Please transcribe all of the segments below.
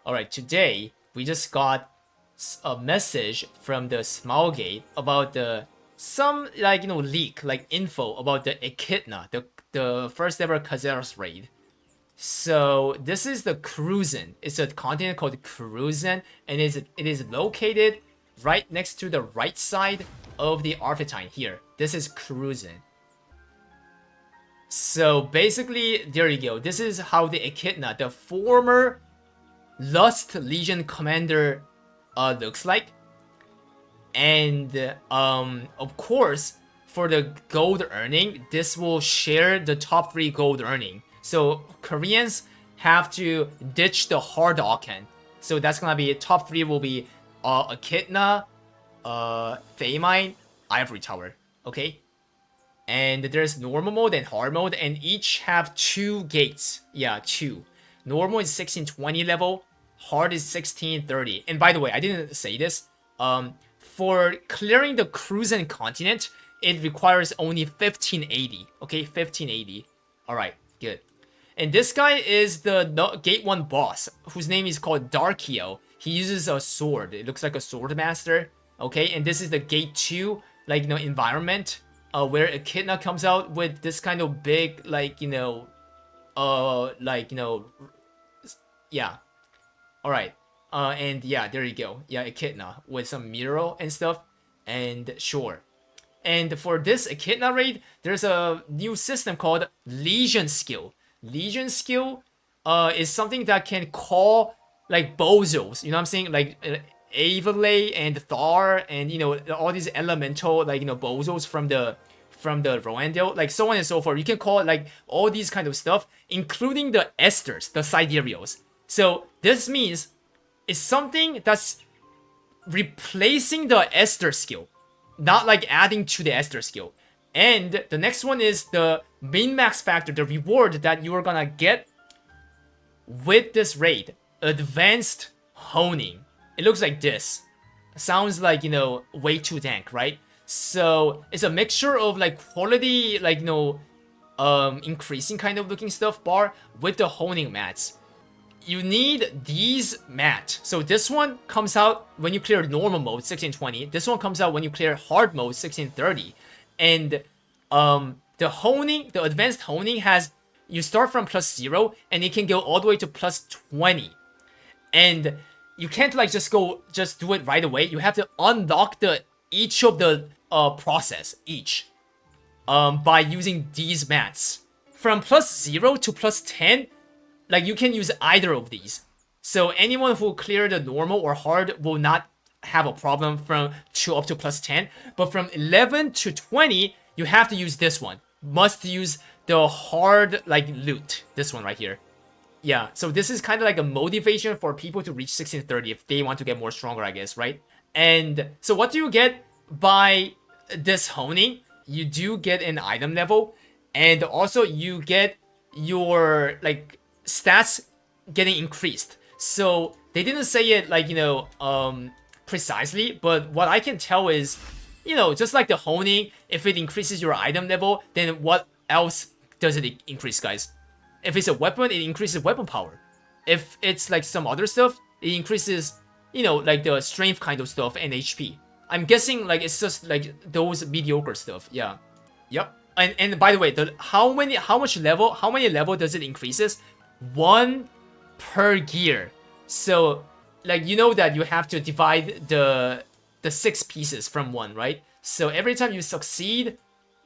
Alright, today we just got a message from the Smilegate about some leak, like info about the Echidna, the first ever Kazeros raid. So this is the Cruisin. It's a continent called Cruisin, and it is located right next to the right side of the Arpentine here. This is Cruisin. So basically, there you go. This is how the Echidna, the former Lust Legion commander, looks like. And of course, for the gold earning, this will share the top 3 gold earning. So Koreans have to ditch the hard Aken. So that's gonna be top 3 will be Echidna, Famine, Ivory Tower. Okay. And there's normal mode and hard mode, and each have 2 gates. Yeah, 2. Normal is 1620 level, hard is 1630. And by the way, I didn't say this. For clearing the Cruisin continent, it requires only 1580. Okay, 1580. Alright, good. And this guy is the Gate 1 boss, whose name is called Darkio. He uses a sword. It looks like a sword master. Okay, and this is the Gate 2, environment. Where Echidna comes out with this kind of big, yeah. Alright. And yeah, there you go. Yeah, Echidna with some mural and stuff. And sure. And for this Echidna raid, there's a new system called Legion Skill. Legion Skill is something that can call, bozos. You know what I'm saying? Avalay and Thar and all these elemental bozos from the Roandel, so on and so forth. You can call it all these kind of stuff, including the esters, the sidereals. So this means it's something that's replacing the ester skill, not adding to the ester skill. And the next one is the min-max factor, the reward that you are gonna get with this raid. Advanced Honing. It looks like this. Sounds like, way too dank, right? So it's a mixture of quality, increasing kind of looking stuff bar with the honing mats. You need these mats. So this one comes out when you clear normal mode, 1620. This one comes out when you clear hard mode, 1630. And the honing, the advanced honing has, you start from +0 and it can go all the way to +20. And you can't just do it right away. You have to unlock each of the process by using these mats. From +0 to +10, you can use either of these. So anyone who clear the normal or hard will not have a problem from up to +10. But from 11 to 20, you have to use this one. Must use the hard loot. This one right here. Yeah, so this is kind of a motivation for people to reach 1630 if they want to get more stronger, I guess, right? And so what do you get by this honing? You do get an item level, and also you get your stats getting increased. So they didn't say it precisely, but what I can tell is, just like the honing, if it increases your item level, then what else does it increase, guys? If it's a weapon, it increases weapon power. If it's some other stuff, it increases, the strength kind of stuff and HP. I'm guessing it's just those mediocre stuff. Yeah. Yep. And by the way, how many level does it increases? 1 per gear. So that you have to divide the 6 pieces from 1, right? So every time you succeed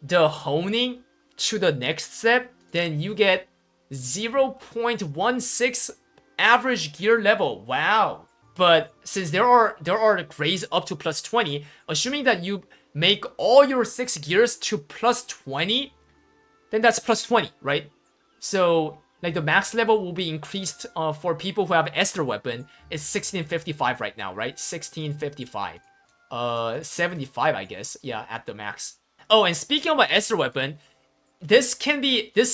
the honing to the next step, then you get 0.16 average gear level. Wow. But since there are grades up to +20, assuming that you make all your 6 gears to +20, then that's +20, right? So the max level will be increased for people who have Esther weapon. It's 1655 right now, right? 1655. 75, I guess. Yeah, at the max. Oh, and speaking of an Esther weapon, this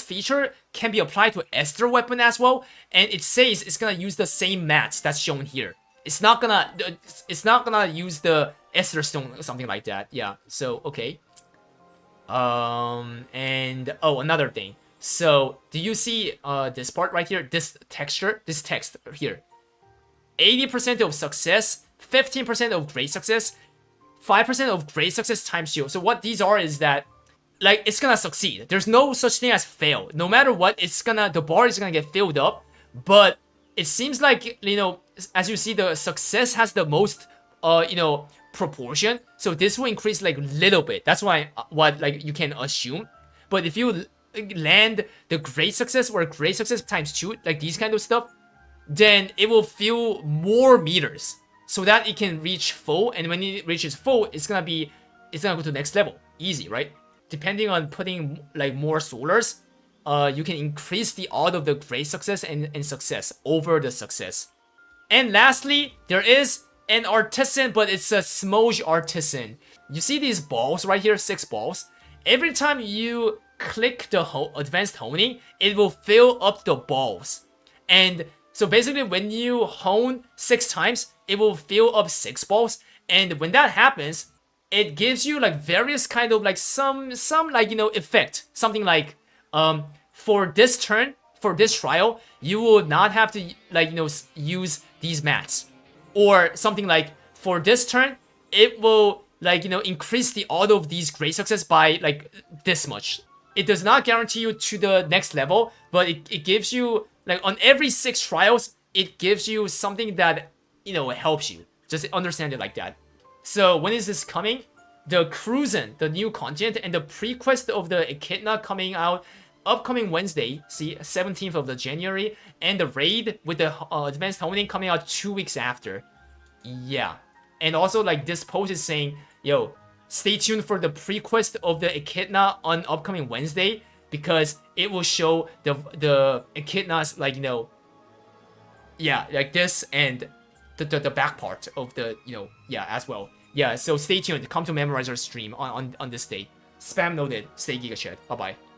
feature can be applied to Esther weapon as well, and it says it's gonna use the same mats that's shown here. It's not gonna use the Esther stone or something like that. Yeah. So okay. And another thing. So do you see this part right here? This texture, this text here. 80% of success, 15% of great success, 5% of great success times 2. So what these are is that, like, it's gonna succeed. There's no such thing as fail. No matter what, the bar is gonna get filled up. But it seems like, you know, as you see, the success has the most, you know, proportion. So this will increase like little bit. That's why what like you can assume. But if you land the great success or great success times 2, like these kind of stuff, then it will fill more meters so that it can reach full. And when it reaches full, it's gonna go to the next level. Easy, right? Depending on putting like more solars, you can increase the odds of the great success and success over the success. And lastly, there is an artisan, but it's a smudge artisan. You see these balls right here, 6 balls. Every time you click the advanced honing, it will fill up the balls. And so basically when you hone 6 times, it will fill up 6 balls. And when that happens, it gives you like various kind of like some like, you know, effect. Something like, for this turn, for this trial, you will not have to like, you know, use these mats. Or something like, for this turn, it will like, you know, increase the auto of these great success by like this much. It does not guarantee you to the next level, but it gives you like on every 6 trials, it gives you something that, you know, helps you. Just understand it like that. So when is this coming? The Cruisin', the new content, and the pre-quest of the Echidna coming out upcoming Wednesday, see, 17th of the January, and the raid with the advanced honing coming out 2 weeks after. Yeah. And also, like, this post is saying, yo, stay tuned for the pre-quest of the Echidna on upcoming Wednesday, because it will show the Echidna's, like, you know, yeah, like this, and the back part of the, you know, yeah, as well. Yeah, so stay tuned. Come to Memorizer stream on this day. Spam noted. Stay Giga Chat. Bye-bye.